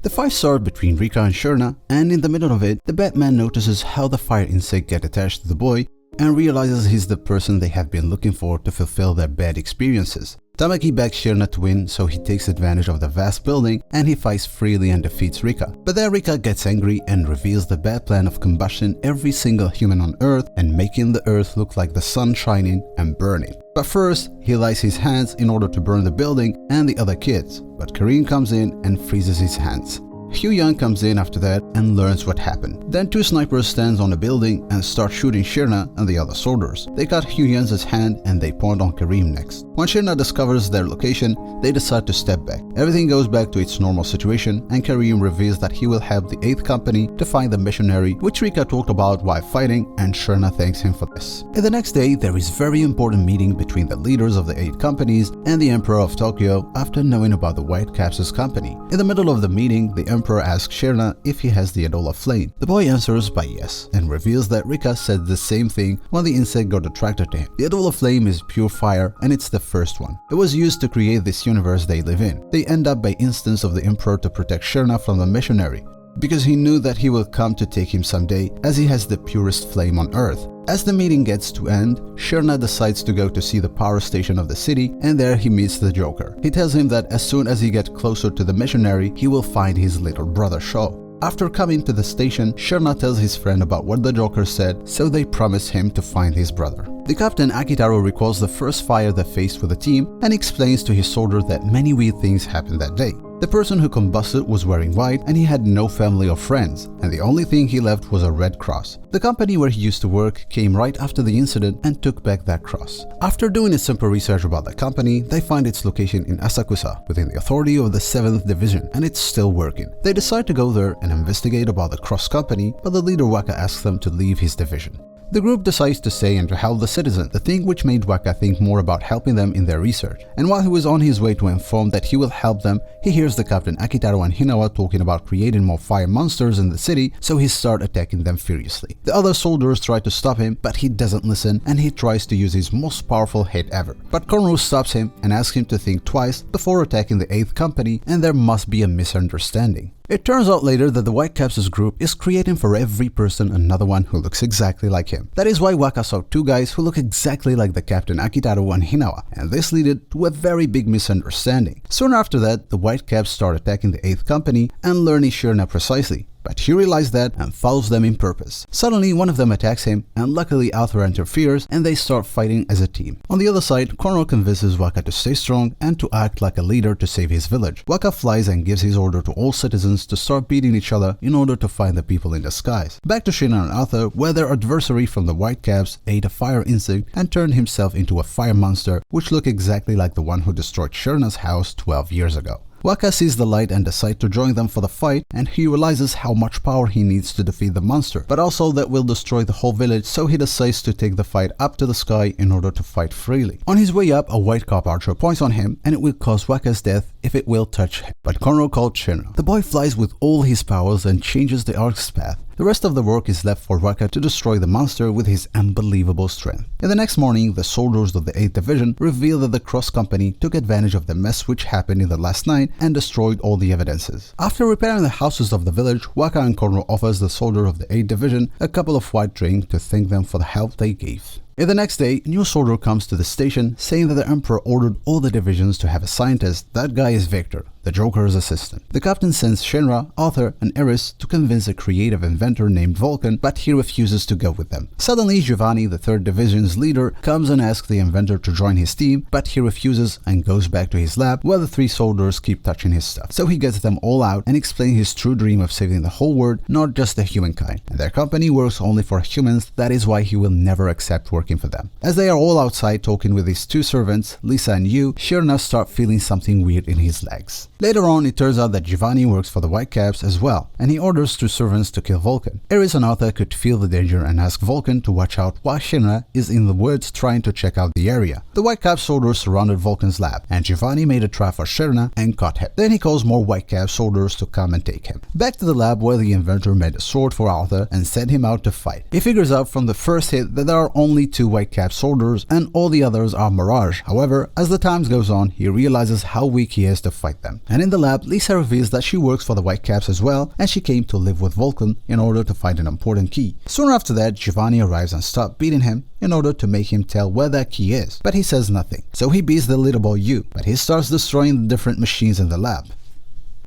The fight starts between Rika and Sherna, and in the middle of it, the Batman notices how the fire insect get attached to the boy and realizes he's the person they have been looking for to fulfill their bad experiences. Tamaki begs Sherna to win, so he takes advantage of the vast building and he fights freely and defeats Rika. But then Rika gets angry and reveals the bad plan of combustion every single human on Earth and making the Earth look like the sun shining and burning. But first, he lights his hands in order to burn the building and the other kids, but Kareem comes in and freezes his hands. Hugh Young comes in after that and learns what happened. Then two snipers stands on the building and start shooting Sherna and the other soldiers. They cut Hugh Young's hand and they point on Kareem next. When Sherna discovers their location, they decide to step back. Everything goes back to its normal situation and Kareem reveals that he will help the 8th Company to find the missionary, which Rika talked about while fighting, and Sherna thanks him for this. And the next day, there is very important meeting between the leaders of the 8 companies and the Emperor of Tokyo after knowing about the Whitecaps' company. In the middle of the meeting, the Emperor asks Sherna if he has the Adola flame. The boy answers by yes and reveals that Rika said the same thing when the insect got attracted to him. The Adola flame is pure fire and it's the first one. It was used to create this universe they live in. They end up by instance of the Emperor to protect Sherna from the missionary, because he knew that he will come to take him someday as he has the purest flame on Earth. As the meeting gets to end, Sherna decides to go to see the power station of the city, and there he meets the Joker. He tells him that as soon as he gets closer to the missionary, he will find his little brother Shaw. After coming to the station, Sherna tells his friend about what the Joker said, so they promise him to find his brother. The captain Akitaro recalls the first fire they faced with the team and explains to his soldier that many weird things happened that day. The person who combusted was wearing white and he had no family or friends, and the only thing he left was a red cross. The company where he used to work came right after the incident and took back that cross. After doing a simple research about the company, they find its location in Asakusa within the authority of the 7th Division, and it's still working. They decide to go there and investigate about the cross company, but the leader Waka asks them to leave his division. The group decides to stay and to help the citizen, the thing which made Waka think more about helping them in their research. And while he was on his way to inform that he will help them, he hears the captain Akitaro and Hinawa talking about creating more fire monsters in the city, so he starts attacking them furiously. The other soldiers try to stop him, but he doesn't listen and he tries to use his most powerful hit ever. But Conroe stops him and asks him to think twice before attacking the 8th Company, and there must be a misunderstanding. It turns out later that the Whitecaps' group is creating for every person another one who looks exactly like him. That is why Waka saw two guys who look exactly like the captain Akitaro and Hinawa, and this led to a very big misunderstanding. Soon after that, the Whitecaps start attacking the 8th Company and learning Sherna precisely. But he realized that and follows them in purpose. Suddenly, one of them attacks him, and luckily Arthur interferes and they start fighting as a team. On the other side, Conroe convinces Waka to stay strong and to act like a leader to save his village. Waka flies and gives his order to all citizens to start beating each other in order to find the people in the skies. Back to Sherna and Arthur, where their adversary from the Whitecaps ate a fire insect and turned himself into a fire monster, which looked exactly like the one who destroyed Sherna's house 12 years ago. Waka sees the light and decides to join them for the fight, and he realizes how much power he needs to defeat the monster, but also that will destroy the whole village, so he decides to take the fight up to the sky in order to fight freely. On his way up, a white cop archer points on him and it will cause Waka's death if it will touch him, but Conroe called Sherna. The boy flies with all his powers and changes the ark's path. The rest of the work is left for Waka to destroy the monster with his unbelievable strength. In the next morning, the soldiers of the 8th Division reveal that the Cross Company took advantage of the mess which happened in the last night and destroyed all the evidences. After repairing the houses of the village, Waka and Conroe offers the soldier of the 8th Division a couple of white drinks to thank them for the help they gave. In the next day, a new soldier comes to the station saying that the Emperor ordered all the divisions to have a scientist. That guy is Victor, the Joker's assistant. The captain sends Shinra, Arthur, and Eris to convince a creative inventor named Vulcan, but he refuses to go with them. Suddenly, Giovanni, the 3rd Division's leader, comes and asks the inventor to join his team, but he refuses and goes back to his lab where the 3 soldiers keep touching his stuff. So he gets them all out and explains his true dream of saving the whole world, not just the humankind. And their company works only for humans, that is why he will never accept working for them. As they are all outside talking with his 2 servants, Lisa and Yu, Sherna starts feeling something weird in his legs. Later on, it turns out that Giovanni works for the Whitecaps as well, and he orders 2 servants to kill Vulcan. Eris and Arthur could feel the danger and ask Vulcan to watch out while Shinra is in the woods trying to check out the area. The Whitecap soldiers surrounded Vulcan's lab, and Giovanni made a trap for Sherna and caught him. Then he calls more Whitecap soldiers to come and take him. Back to the lab where the inventor made a sword for Arthur and sent him out to fight. He figures out from the first hit that there are only 2 Whitecap soldiers and all the others are Mirage. However, as the time goes on, he realizes how weak he is to fight them. And in the lab, Lisa reveals that she works for the Whitecaps as well, and she came to live with Vulcan in order to find an important key. Soon after that, Giovanni arrives and stops beating him in order to make him tell where that key is, but he says nothing. So he beats the little boy U, but he starts destroying the different machines in the lab.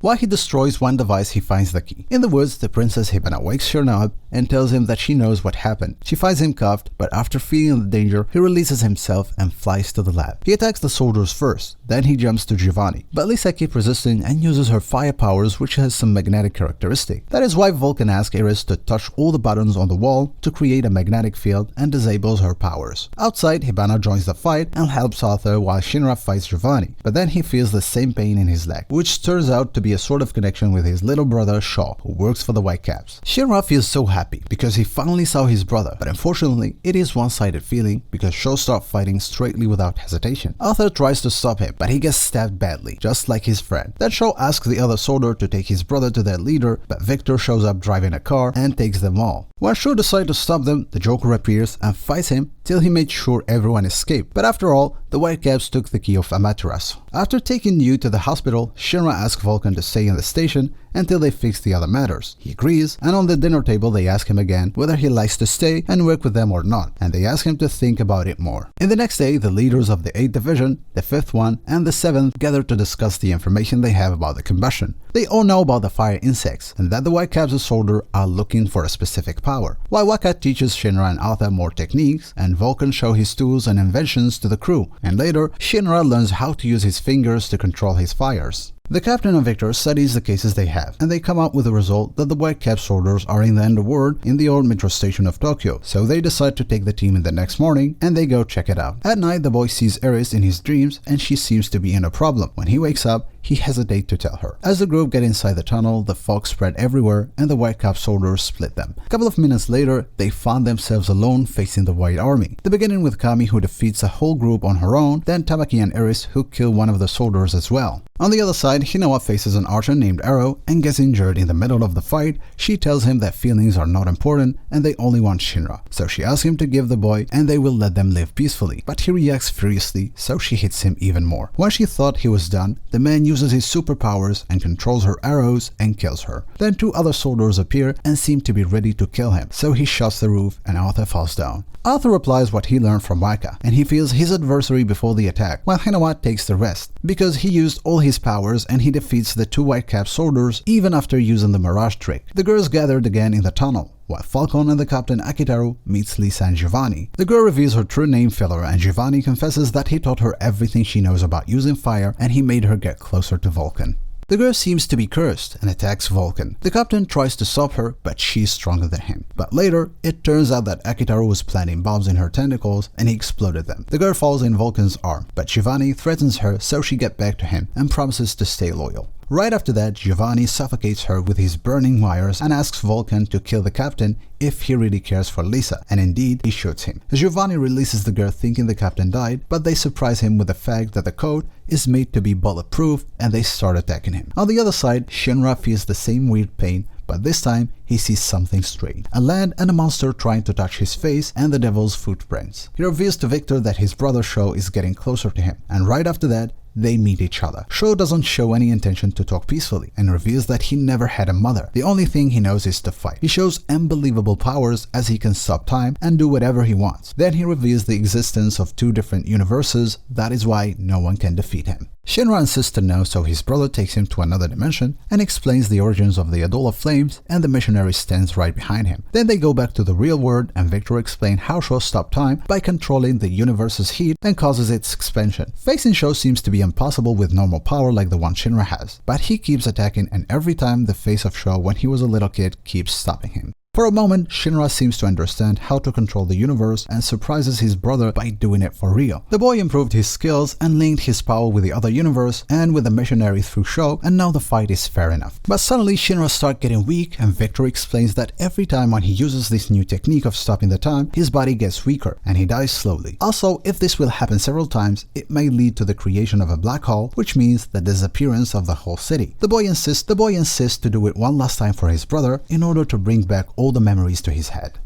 While he destroys one device, he finds the key. In the woods, the Princess Hibana wakes Shirna up and tells him that she knows what happened. She finds him cuffed, but after feeling the danger, he releases himself and flies to the lab. He attacks the soldiers first, then he jumps to Giovanni. But Lisa keeps resisting and uses her fire powers, which has some magnetic characteristic. That is why Vulcan asks Iris to touch all the buttons on the wall to create a magnetic field and disables her powers. Outside, Hibana joins the fight and helps Arthur while Shinra fights Giovanni. But then he feels the same pain in his leg, which turns out to be a sort of connection with his little brother Shaw, who works for the Whitecaps. Shinra feels so happy because he finally saw his brother, but unfortunately it is one-sided feeling because Shaw starts fighting straightly without hesitation. Arthur tries to stop him, but he gets stabbed badly, just like his friend. Then Shaw asks the other soldier to take his brother to their leader, but Victor shows up driving a car and takes them all. When Shaw decides to stop them, the Joker appears and fights him till he made sure everyone escaped. But after all, the Whitecaps took the key of Amaterasu. After taking Yu to the hospital, Shinra asks Vulcan to stay in the station until they fix the other matters. He agrees, and on the dinner table they ask him again whether he likes to stay and work with them or not, and they ask him to think about it more. In the next day, the leaders of the 8th Division, the 5th one, and the 7th gather to discuss the information they have about the combustion. They all know about the fire insects, and that the Whitecaps' soldiers are looking for a specific power. While Waka teaches Shinra and Arthur more techniques, and Vulcan shows his tools and inventions to the crew, and later, Shinra learns how to use his fingers to control his fires. The captain and Victor studies the cases they have, and they come up with the result that the Whitecap soldiers are in the underworld in the old metro station of Tokyo, so they decide to take the team in the next morning, and they go check it out. At night, the boy sees Iris in his dreams, and she seems to be in a problem. When he wakes up, he hesitates to tell her. As the group get inside the tunnel, the fog spread everywhere, and the Whitecap soldiers split them. A couple of minutes later, they found themselves alone facing the White Army. The beginning with Kami, who defeats a whole group on her own, then Tamaki and Iris, who kill one of the soldiers as well. On the other side, Hinawa faces an archer named Arrow and gets injured in the middle of the fight. She tells him that feelings are not important and they only want Shinra. So she asks him to give the boy and they will let them live peacefully. But he reacts furiously, so she hits him even more. When she thought he was done, the man uses his superpowers and controls her arrows and kills her. Then 2 other soldiers appear and seem to be ready to kill him. So he shuts the roof and Arthur falls down. Arthur applies what he learned from Waka, and he feels his adversary before the attack, while Hinawa takes the rest, because he used all his powers and he defeats the 2 Whitecap soldiers even after using the Mirage trick. The girls gathered again in the tunnel, while Falcon and the Captain Akitaru meets Lisa and Giovanni. The girl reveals her true name Filler, and Giovanni confesses that he taught her everything she knows about using fire and he made her get closer to Vulcan. The girl seems to be cursed and attacks Vulcan. The captain tries to stop her, but she's stronger than him. But later, it turns out that Akitaru was planting bombs in her tentacles and he exploded them. The girl falls in Vulcan's arm, but Giovanni threatens her so she gets back to him and promises to stay loyal. Right after that, Giovanni suffocates her with his burning wires and asks Vulcan to kill the captain if he really cares for Lisa, and indeed, he shoots him. Giovanni releases the girl thinking the captain died, but they surprise him with the fact that the code is made to be bulletproof and they start attacking him. On the other side, Shinra feels the same weird pain, but this time he sees something strange. A land and a monster trying to touch his face and the devil's footprints. He reveals to Victor that his brother Shaw is getting closer to him, and right after that, they meet each other. Shaw doesn't show any intention to talk peacefully and reveals that he never had a mother. The only thing he knows is to fight. He shows unbelievable powers as he can stop time and do whatever he wants. Then he reveals the existence of 2 different universes. That is why no one can defeat him. Shinra insists to know, so his brother takes him to another dimension and explains the origins of the Adola Flames, and the missionary stands right behind him. Then they go back to the real world and Victor explains how Shaw stopped time by controlling the universe's heat and causes its expansion. Facing Shaw seems to be impossible with normal power like the one Shinra has, but he keeps attacking, and every time the face of Shaw when he was a little kid keeps stopping him. For a moment, Shinra seems to understand how to control the universe and surprises his brother by doing it for real. The boy improved his skills and linked his power with the other universe and with the missionary through Shaw, and now the fight is fair enough. But suddenly Shinra starts getting weak, and Victor explains that every time when he uses this new technique of stopping the time, his body gets weaker and he dies slowly. Also, if this will happen several times, it may lead to the creation of a black hole, which means the disappearance of the whole city. The boy insists to do it one last time for his brother in order to bring back all the memories to his head.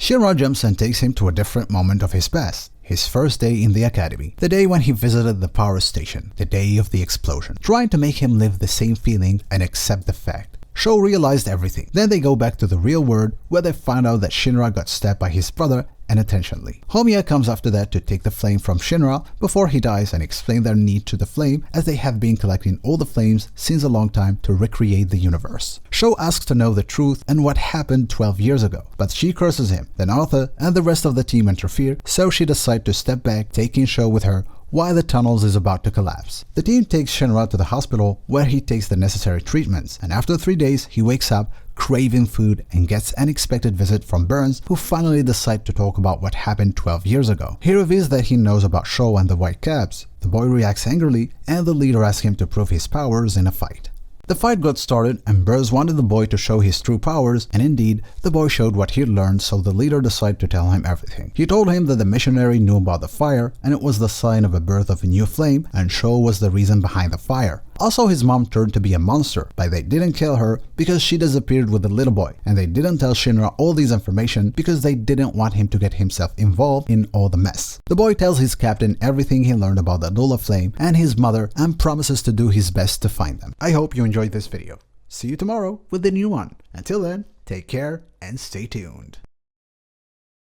Shinra jumps and takes him to a different moment of his past. His first day in the academy, the day when he visited the power station, the day of the explosion, trying to make him live the same feeling and accept the fact. Sho realized everything. Then they go back to the real world where they find out that Shinra got stabbed by his brother unintentionally. Homiya comes after that to take the flame from Shinra before he dies and explain their need to the flame, as they have been collecting all the flames since a long time to recreate the universe. Sho asks to know the truth and what happened 12 years ago, but she curses him. Then Arthur and the rest of the team interfere, so she decides to step back, taking Sho with her while the tunnels is about to collapse. The team takes Shinra to the hospital where he takes the necessary treatments, and after 3 days he wakes up craving food and gets an unexpected visit from Burns, who finally decides to talk about what happened 12 years ago. He reveals that he knows about Sho and the White Caps. The boy reacts angrily and the leader asks him to prove his powers in a fight. The fight got started and Burns wanted the boy to show his true powers, and indeed, the boy showed what he had learned, so the leader decided to tell him everything. He told him that the missionary knew about the fire and it was the sign of a birth of a new flame, and Sho was the reason behind the fire. Also, his mom turned to be a monster, but they didn't kill her because she disappeared with the little boy, and they didn't tell Shinra all these information because they didn't want him to get himself involved in all the mess. The boy tells his captain everything he learned about the Lola Flame and his mother and promises to do his best to find them. I hope you enjoyed this video. See you tomorrow with the new one. Until then, take care and stay tuned.